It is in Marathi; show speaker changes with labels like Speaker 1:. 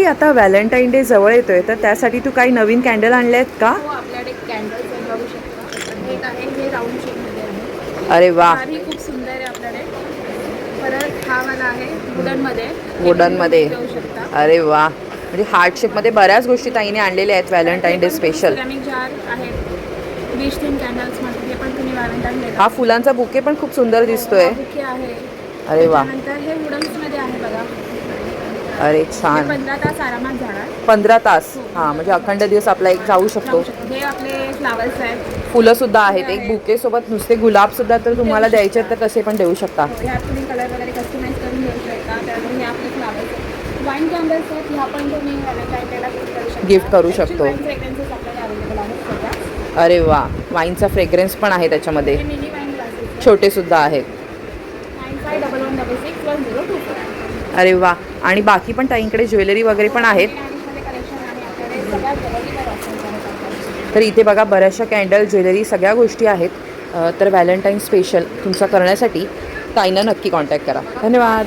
Speaker 1: ताई आता व्हॅलेंटाईन डे जवळ येतोय तर त्यासाठी तू काही नवीन कॅन्डल आणले आहेत का?
Speaker 2: हो, आपल्याकडे कॅन्डल्स आहे, बघू शकता. एक आहे हे राऊंड शेपमध्ये आहे.
Speaker 1: अरे वा,
Speaker 2: हारही खूप सुंदर आहे आपल्याकडे. परत हा वाला आहे वुडनमध्ये.
Speaker 1: वुडनमध्ये.
Speaker 2: घेऊ शकता.
Speaker 1: अरे वा, म्हणजे हार्ट शेपमध्ये बऱ्याच गोष्टी ताईने आणलेल्या आहेत व्हॅलेंटाईन डे स्पेशल.
Speaker 2: सिरॅमिक जार आहेत, विश थीम कॅन्डल्समध्ये. हे पण तुम्ही व्हॅलेंटाईन डे.
Speaker 1: हा फुलांचा बुके पण खूप सुंदर दिसतोय.
Speaker 2: बुके आहे.
Speaker 1: अरे वा,
Speaker 2: त्यानंतर हे वुडन्समध्ये आहे बघा.
Speaker 1: अरे छान.
Speaker 2: 15 तास आरामात जाणार.
Speaker 1: 15 तास. हां, म्हणजे अखंड दिवस आपला एक जाऊ शकतो.
Speaker 2: हे आपले फ्लावर्स आहेत.
Speaker 1: फुलं सुद्धा आहेत. एक बुके सोबत नुसते गुलाब सुद्धा तर तुम्हाला द्यायचे आहेत तर तसे पण देऊ शकता.
Speaker 2: ह्यात तुम्ही कलर वगैरे कस्टमाइज करून घेऊ शकता. त्यानंतर हे आपले फ्लावर्स आहेत. वाईन कॅन्डल्स आहेत. ह्या पण तुम्ही व्हॅलेंटाईन डेला
Speaker 1: गिफ्ट करू शकतो.
Speaker 2: वाईन फ्रेग्रन्सेस आपल्याला अवेलेबल आहेत सध्या.
Speaker 1: अरे वा, वाईनचा फ्रेग्रन्स पण आहे त्याच्यामध्ये.
Speaker 2: हे मिनी वाईन ग्लासेस
Speaker 1: छोटे सुद्धा आहेत.
Speaker 2: 9511661024.
Speaker 1: अरे वा, आणि बाकी पण ताईंकडे ज्वेलरी वगैरे पण आहेत. तर इथे बघा बऱ्याचशा कॅन्डल, ज्वेलरी सगळ्या गोष्टी आहेत. तर व्हॅलेंटाईन स्पेशल तुमचा करण्यासाठी ताईंना नक्की कॉन्टॅक्ट करा. धन्यवाद.